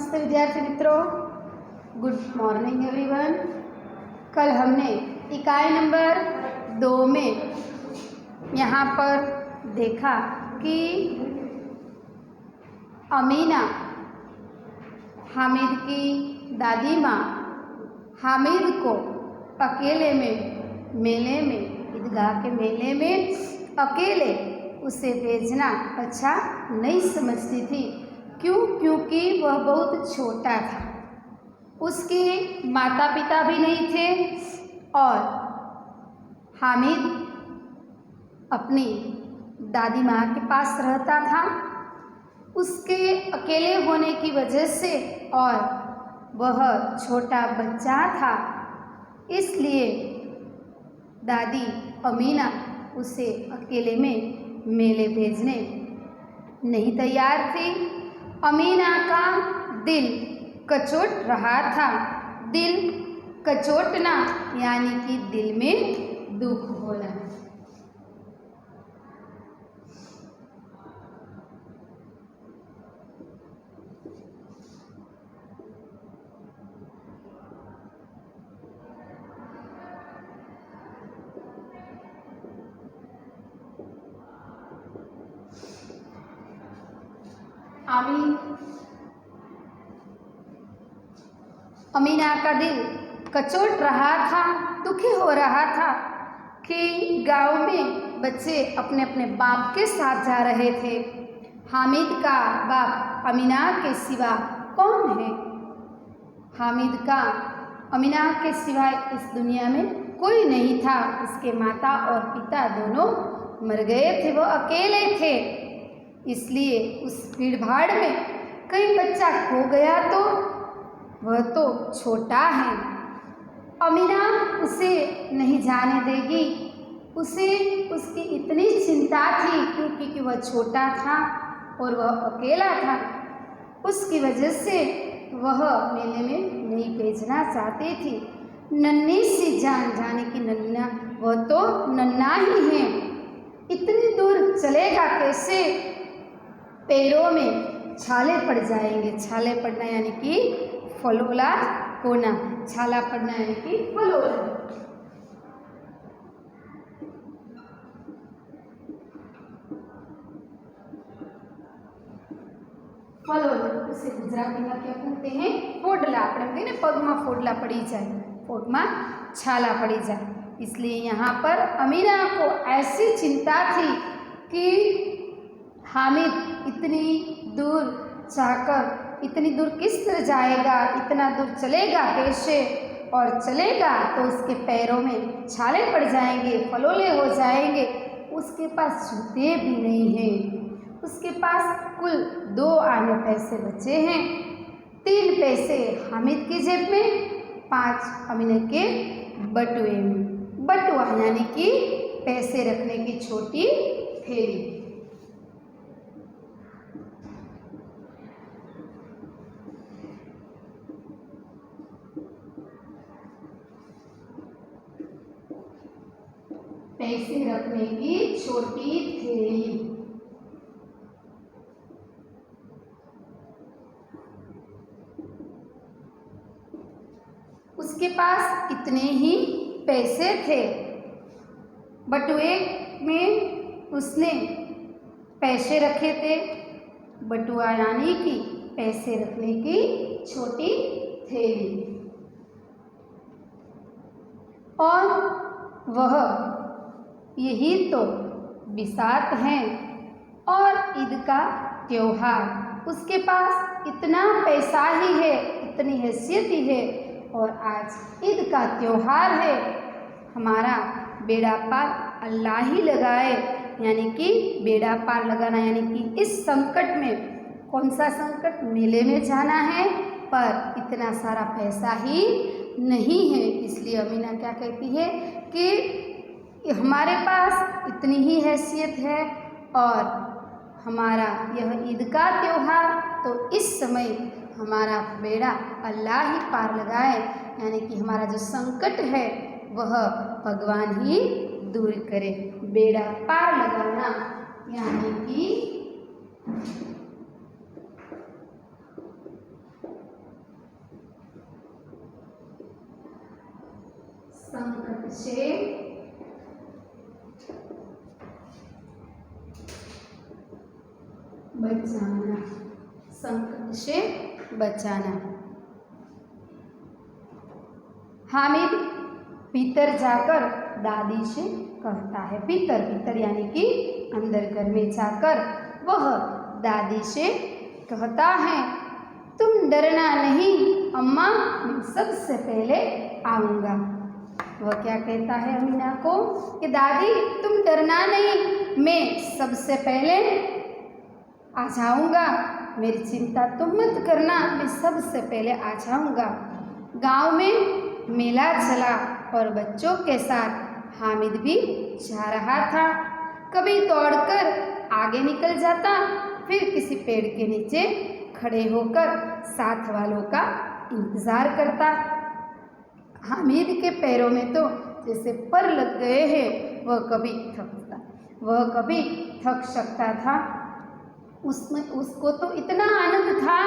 नमस्ते विद्यार्थी मित्रों, गुड मॉर्निंग एवरीवन। कल हमने इकाई नंबर 2 में यहाँ पर देखा कि अमीना हामिद की दादी माँ हामिद को अकेले में मेले में ईदगाह के मेले में अकेले उसे भेजना अच्छा नहीं समझती थी। क्यों? क्योंकि वह बहुत छोटा था, उसके माता पिता भी नहीं थे और हामिद अपनी दादी माँ के पास रहता था। उसके अकेले होने की वजह से और वह छोटा बच्चा था, इसलिए दादी अमीना उसे अकेले में मेले भेजने नहीं तैयार थी। अमीना का दिल कचोट रहा था। दिल कचोटना यानी कि दिल में दुख होना। अमीना का दिल कचोट रहा था, दुखी हो रहा था कि गांव में बच्चे अपने अपने बाप के साथ जा रहे थे। हामिद का बाप अमीना के सिवा कौन है? हामिद का अमीना के सिवाय इस दुनिया में कोई नहीं था। उसके माता और पिता दोनों मर गए थे, वो अकेले थे। इसलिए उस भीड़ भाड़ में कहीं बच्चा खो गया तो वह तो छोटा है, अमीना उसे नहीं जाने देगी। उसे उसकी इतनी चिंता थी क्योंकि वह छोटा था और वह अकेला था। उसकी वजह से वह मेले में नहीं भेजना चाहती थी। नन्ही सी जान जाने की नन्ना, वह तो नन्हा ही है, इतनी दूर चलेगा कैसे? पैरों में छाले पड़ जाएंगे। छाले पड़ना यानी कि फलोला होना, छाला पड़ना यानी कि फलोला। फलोला उसे गुजराती में क्या कहते हैं? फोडला। આપણે ને પગમાં फोडला पड़ी जाए, फोटમાં छाला पड़ी जाए। इसलिए यहाँ पर अमीना को ऐसी चिंता थी कि हामिद इतनी दूर जाकर इतनी दूर किस तरह जाएगा, इतना दूर चलेगा कैसे? और चलेगा तो उसके पैरों में छाले पड़ जाएंगे, फलोले हो जाएंगे। उसके पास जूते भी नहीं हैं। उसके पास कुल 2 आने पैसे बचे हैं। 3 पैसे हामिद की जेब में, 5 अमीना के बटुए में। बटुआ यानी कि पैसे रखने की छोटी थैली। पैसे रखने की छोटी थैली। उसके पास इतने ही पैसे थे। बटुए में उसने पैसे रखे थे। बटुआ यानी कि पैसे रखने की छोटी थैली। और वह यही तो बिसात हैं और ईद का त्योहार। उसके पास इतना पैसा ही है, इतनी हैसियत ही है और आज ईद का त्योहार है। हमारा बेड़ा पार अल्लाह ही लगाए, यानी कि बेड़ा पार लगाना यानी कि इस संकट में, कौन सा संकट? मेले में जाना है पर इतना सारा पैसा ही नहीं है। इसलिए अमीना क्या कहती है कि हमारे पास इतनी ही हैसियत है और हमारा यह ईद का त्योहार, तो इस समय हमारा बेड़ा अल्लाह ही पार लगाए, यानी कि हमारा जो संकट है वह भगवान ही दूर करे। बेड़ा पार लगाना यानी कि संकट से बचाना, संकट से बचाना। हामिद भीतर जाकर दादी से कहता है, भीतर भीतर यानी कि अंदर घर में जाकर वह दादी से कहता है, तुम डरना नहीं अम्मा, मैं सबसे पहले आऊँगा। वह क्या कहता है अमीना को कि दादी तुम डरना नहीं, मैं सबसे पहले आ जाऊँगा, मेरी चिंता तुम मत करना, मैं सबसे पहले आ जाऊँगा। गाँव में मेला चला और बच्चों के साथ हामिद भी जा रहा था। कभी दौड़कर आगे निकल जाता, फिर किसी पेड़ के नीचे खड़े होकर साथ वालों का इंतज़ार करता। हामिद के पैरों में तो जैसे पर लग गए हैं, वह कभी थक सकता था। उसको तो इतना आनंद था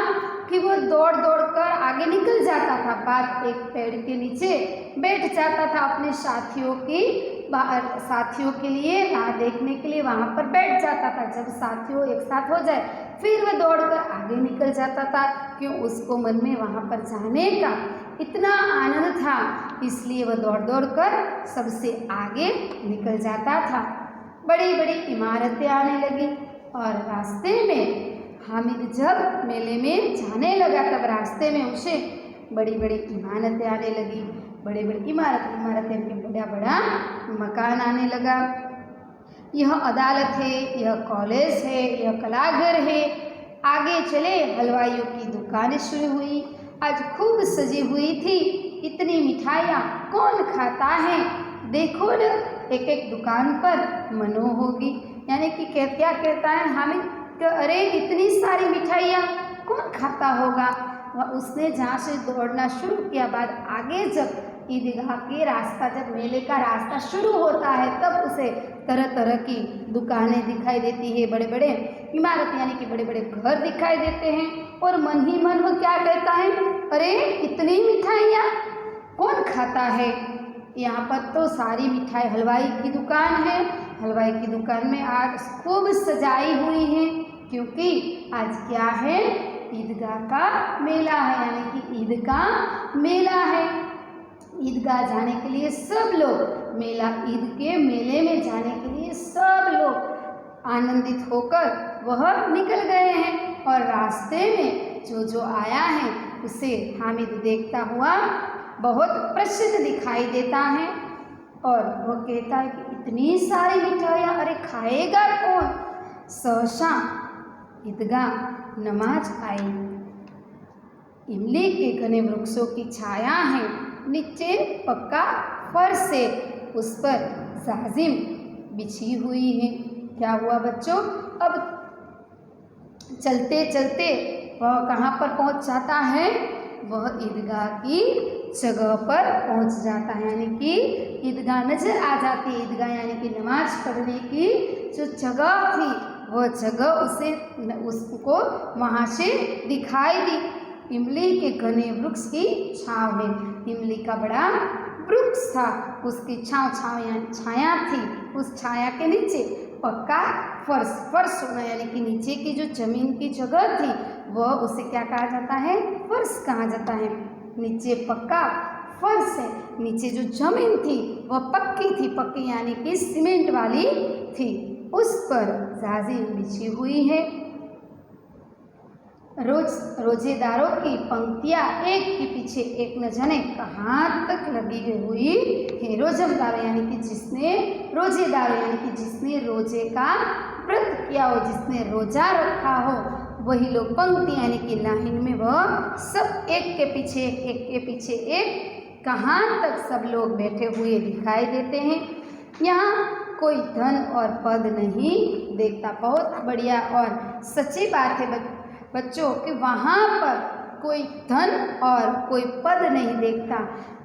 कि वह दौड़ दौड़ कर आगे निकल जाता था, बाद एक पेड़ के नीचे बैठ जाता था, अपने साथियों के लिए राह देखने के लिए वहाँ पर बैठ जाता था। जब साथियों एक साथ हो जाए फिर वह दौड़कर आगे निकल जाता था, क्यों उसको मन में वहाँ पर जाने का इतना आनंद था, इसलिए वह दौड़ दौड़ कर सबसे आगे निकल जाता था। बड़ी बड़ी इमारतें आने लगी और रास्ते में हामिद जब मेले में जाने लगा तब रास्ते में उसे बड़ी बड़ी इमारतें आने लगी, बड़ी बड़ी इमारतें के बड़ा बड़ा मकान आने लगा। यह अदालत है, यह कॉलेज है, यह कलाघर है। आगे चले हलवाइयों की दुकानें शुरू हुई, आज खूब सजी हुई थी। इतनी मिठाइयाँ कौन खाता है, देखो न एक एक दुकान पर मनो होगी। यानी कि क्या कहता है हामिद, अरे इतनी सारी मिठाइयाँ कौन खाता होगा। वह उसने जहाँ से दौड़ना शुरू किया, बाद आगे जब ईदगाह के रास्ता, जब मेले का रास्ता शुरू होता है तब उसे तरह तरह की दुकानें दिखाई देती है, बड़े बड़े इमारत यानी कि बड़े बड़े घर दिखाई देते हैं। और मन ही मन वह क्या कहता है, अरे इतनी मिठाइयाँ कौन खाता है। यहाँ पर तो सारी मिठाई, हलवाई की दुकान है, हलवाई की दुकान में आज खूब सजाई हुई है, क्योंकि आज क्या है, ईदगाह का मेला है, यानी कि ईद का मेला है। ईदगाह जाने के लिए सब लोग, ईद के मेले में जाने के लिए सब लोग आनंदित होकर वह निकल गए हैं। और रास्ते में जो आया है उसे हामिद देखता हुआ बहुत प्रसन्न दिखाई देता है और वह कहता है कि इतनी सारी मिठाइयाँ, अरे खाएगा कौन। सहसा ईदगाह नमाज आई। इमली के घने वृक्षों की छाया है, नीचे पक्का फर्श है, उस पर जाजिम बिछी हुई है। क्या हुआ बच्चों, अब चलते चलते वह कहाँ पर पहुँच जाता है, वह ईदगाह की जगह पर पहुँच जाता है, यानी कि ईदगाह नजर आ जाती है। ईदगाह यानी कि नमाज पढ़ने की जो जगह थी, वह जगह उसको वहाँ से दिखाई दी। इमली के घने वृक्ष की छाँव है, इमली का बड़ा वृक्ष था, उसकी छाया थी। उस छाया के नीचे पक्का फर्श होना, यानी कि नीचे की जो जमीन की जगह थी वह उसे क्या कहा जाता है, फर्श कहा जाता है। नीचे पक्का फर्श है, नीचे जो जमीन थी वह पक्की यानी कि सीमेंट वाली थी, उस पर जाजिम बिछी हुई है। रोजेदारों की पंक्तियाँ एक के पीछे एक न जाने कहाँ तक लगी हुई है। रोजेदार यानी कि जिसने रोजे का व्रत किया हो, जिसने रोजा रखा हो, वही लोग पंक्ति यानी कि लाइन में वह सब एक के पीछे एक कहाँ तक सब लोग बैठे हुए दिखाई देते हैं। यहाँ कोई धन और पद नहीं देखता। बहुत बढ़िया और सच्ची बात है बच्चों कि वहाँ पर कोई धन और कोई पद नहीं देखता।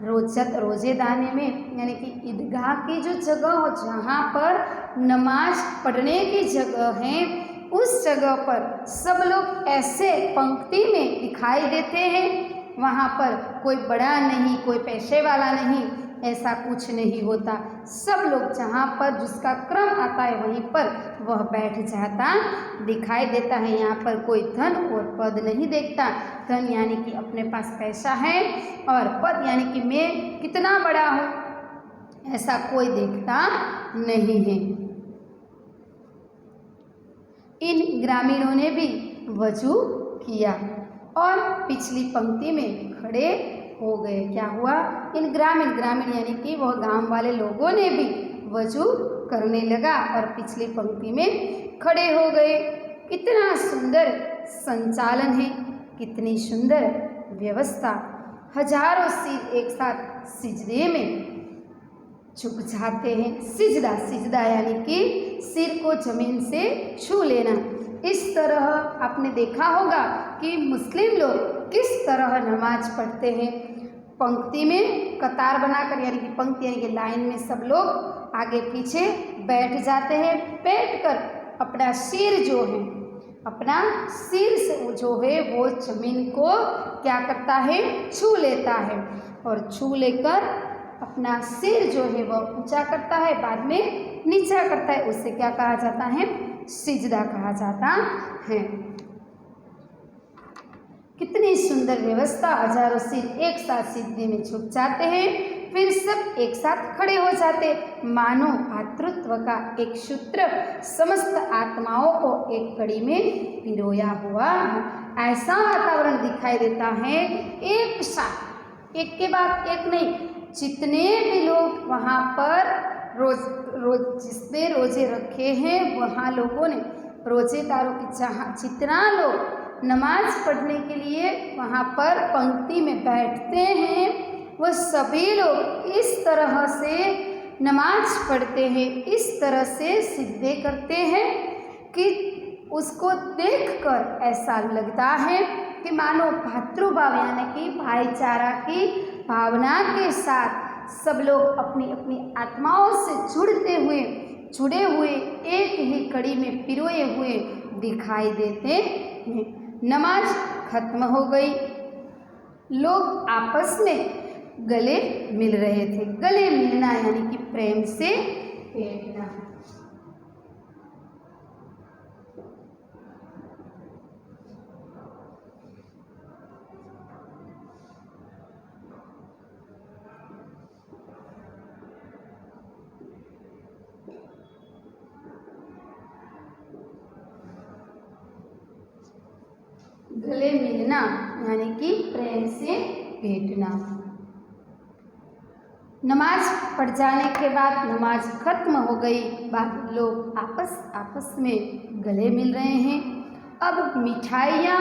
रोजेदाने में यानी कि ईदगाह की जो जगह हो, जहाँ पर नमाज पढ़ने की जगह है, उस जगह पर सब लोग ऐसे पंक्ति में दिखाई देते हैं। वहाँ पर कोई बड़ा नहीं, कोई पैसे वाला नहीं, ऐसा कुछ नहीं होता। सब लोग जहाँ पर जिसका क्रम आता है वहीं पर वह बैठ जाता दिखाई देता है। यहाँ पर कोई धन और पद नहीं देखता। धन यानी कि अपने पास पैसा है और पद यानी कि मैं कितना बड़ा हूँ, ऐसा कोई देखता नहीं है। इन ग्रामीणों ने भी वजू किया और पिछली पंक्ति में खड़े हो गए। क्या हुआ? इन ग्रामीण यानी कि वह गांव वाले लोगों ने भी वजू करने लगा और पिछली पंक्ति में खड़े हो गए। कितना सुंदर संचालन है, कितनी सुंदर व्यवस्था। हजारों सिर एक साथ सिजदे में झुक जाते हैं। सिजदा यानी कि सिर को जमीन से छू लेना। इस तरह आपने देखा होगा कि मुस्लिम लोग किस तरह नमाज पढ़ते हैं। पंक्ति में कतार बनाकर यानी कि पंक्ति यानी कि लाइन में सब लोग आगे पीछे बैठ जाते हैं। बैठकर अपना सिर जो है, अपना सिर से जो है वो जमीन को क्या करता है? छू लेता है और छू लेकर अपना सिर जो है वह ऊंचा करता है, बाद में नीचा करता है। उससे क्या कहा जाता है? सिजदा कहा जाता है। कितनी सुंदर व्यवस्था। हजारों सिर एक साथ सिजदे में झुक जाते हैं, फिर सब एक साथ खड़े हो जाते, मानो भातृत्व का एक सूत्र समस्त आत्माओं को एक कड़ी में पिरोया हुआ ऐसा वातावरण दिखाई देता है। एक साथ, एक के बाद एक नहीं, जितने भी लोग वहाँ पर रोज जिसने रोजे रखे हैं वहाँ लोगों ने, रोजेदारों की जहाँ जितना लोग नमाज पढ़ने के लिए वहाँ पर पंक्ति में बैठते हैं, वह सभी लोग इस तरह से नमाज पढ़ते हैं, इस तरह से सिजदे करते हैं कि उसको देखकर ऐसा लगता है कि मानो भातृभाव यानी कि भाईचारा की भावना के साथ सब लोग अपनी अपनी आत्माओं से जुड़े हुए एक ही कड़ी में पिरोए हुए दिखाई देते हैं। नमाज खत्म हो गई, लोग आपस में गले मिल रहे थे। गले मिलना यानी कि प्रेम से भेंटना। गले मिलना यानी कि प्रेम से भेंटना। नमाज पढ़ जाने के बाद नमाज खत्म हो गई, बाद लोग आपस में गले मिल रहे हैं। अब मिठाइयाँ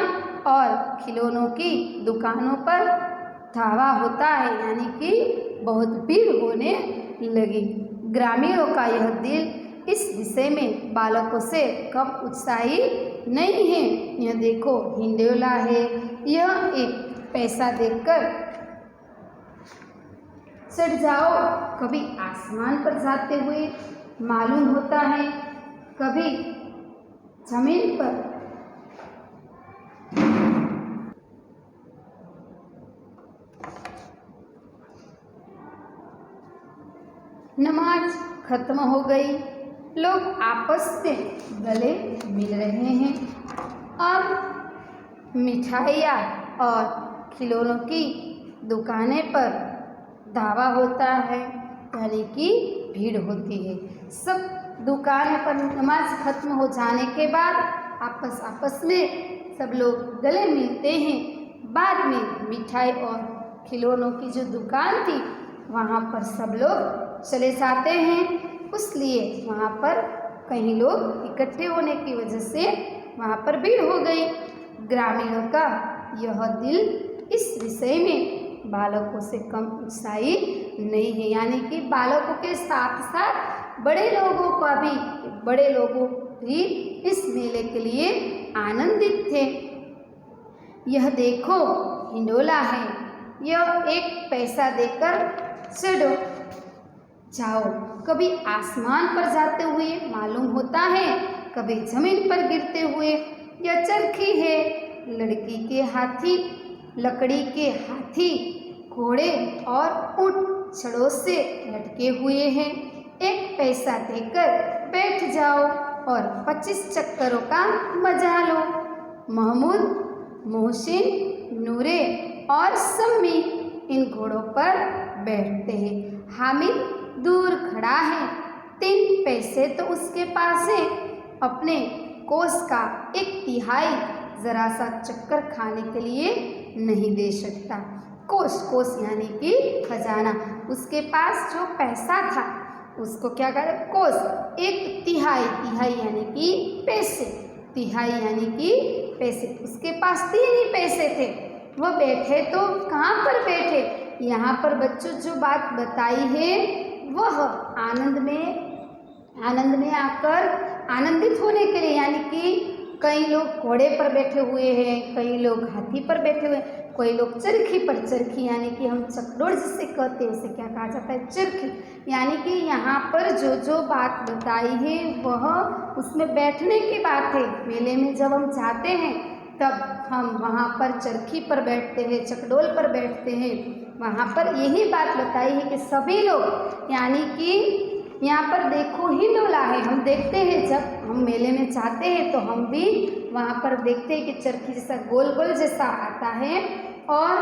और खिलौनों की दुकानों पर धावा होता है, यानी कि बहुत भीड़ होने लगी। ग्रामीणों का यह दिल इस विषय में बालकों से कम उत्साही नहीं है। यह देखो हिंडोला है, यह एक पैसा देकर चढ़ जाओ, कभी आसमान पर जाते हुए मालूम होता है, कभी जमीन पर। नमाज खत्म हो गई, लोग आपस में गले मिल रहे हैं। अब मिठाइयाँ और खिलौनों की दुकानें पर धावा होता है, यानी कि भीड़ होती है। सब दुकान पर नमाज खत्म हो जाने के बाद आपस में सब लोग गले मिलते हैं। बाद में मिठाई और खिलौनों की जो दुकान थी वहाँ पर सब लोग चले जाते हैं, इसलिए वहाँ पर कई लोग इकट्ठे होने की वजह से वहाँ पर भीड़ हो गई। ग्रामीणों का यह दिल इस विषय में बालकों से कम उत्साही नहीं है, यानी कि बालकों के साथ साथ बड़े लोगों भी इस मेले के लिए आनंदित थे। यह देखो हिंडोला है, यह एक पैसा देकर चढ़ो जाओ, कभी आसमान पर जाते हुए मालूम होता है, कभी जमीन पर गिरते हुए। यह चरखी है, लकड़ी के हाथी घोड़े और ऊंट छड़ों से लटके हुए हैं। 1 पैसा देकर बैठ जाओ और 25 चक्करों का मजा लो। महमूद, मोहसिन, नूरे और सम्मी इन घोड़ों पर बैठते हैं। हामिद दूर खड़ा है। 3 पैसे तो उसके पास है। अपने कोस का 1/3 जरा सा चक्कर खाने के लिए नहीं दे सकता। कोस यानी कि खजाना। उसके पास जो पैसा था उसको क्या कहते, कोस। 1/3 यानी कि पैसे, तिहाई यानी कि पैसे। उसके पास 3 ही पैसे थे। वो बैठे तो कहाँ पर बैठे, यहाँ पर बच्चों जो बात बताई है वह आनंद में आकर आनंदित होने के लिए, यानी कि कई लोग घोड़े पर बैठे हुए हैं, कई लोग हाथी पर बैठे हुए हैं, कोई लोग चरखी पर। चरखी यानी कि हम चकडोर जिसे कहते हैं उसे क्या कहा जाता है, चरखी। यानी कि यहाँ पर जो बात बताई है वह उसमें बैठने की बात है। मेले में जब हम जाते हैं तब हम वहाँ पर चरखी पर बैठते हैं, चकडोल पर बैठते हैं। वहाँ पर यही बात बताई है कि सभी लोग, यानी कि यहाँ पर देखो हिंडोला है। हम देखते हैं जब हम मेले में जाते हैं तो हम भी वहाँ पर देखते हैं कि चरखी जैसा गोल गोल जैसा आता है और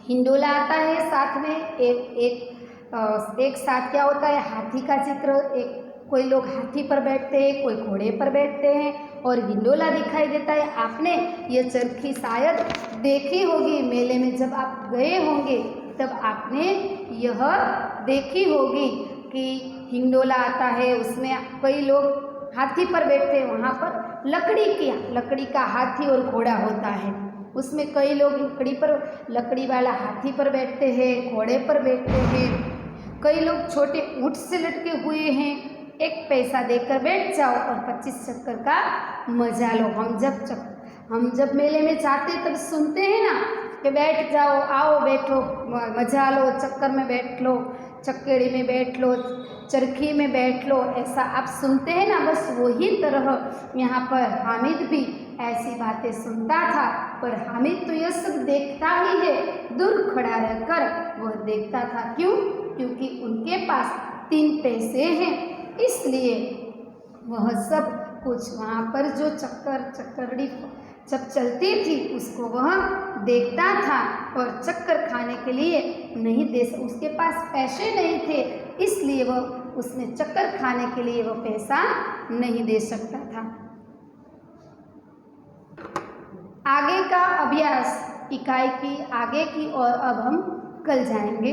हिंडोला आता है। साथ में एक साथ क्या होता है, हाथी का चित्र। कोई लोग हाथी पर बैठते हैं, कोई घोड़े पर बैठते हैं और हिंडोला दिखाई देता है। आपने ये चरखी शायद देखी होगी मेले में, जब आप गए होंगे तब आपने यह देखी होगी कि हिंडोला आता है। उसमें कई लोग हाथी पर बैठते हैं। वहाँ पर लकड़ी का हाथी और घोड़ा होता है। उसमें कई लोग लकड़ी वाला हाथी पर बैठते हैं, घोड़े पर बैठते हैं। कई लोग छोटे ऊँट से लटके हुए हैं। 1 पैसा देकर बैठ जाओ और 25 चक्कर का मजा लो। हम जब मेले में जाते तब सुनते हैं ना कि बैठ जाओ, आओ बैठो, मजा लो, चक्कर में बैठ लो, चक्केड़ी में बैठ लो, चरखी में बैठ लो, ऐसा आप सुनते हैं ना। बस वही तरह यहाँ पर हामिद भी ऐसी बातें सुनता था। पर हामिद तो यह सब देखता ही है, दूर खड़ा रहकर वह देखता था। क्यों? क्योंकि उनके पास 3 पैसे हैं, इसलिए वह सब कुछ वहाँ पर जो चक्करड़ी जब चलती थी उसको वह देखता था और चक्कर खाने के लिए नहीं उसके पास पैसे नहीं थे, इसलिए वह उसमें चक्कर खाने के लिए वह पैसा नहीं दे सकता था। आगे का अभ्यास इकाई की आगे की और अब हम कल जाएंगे।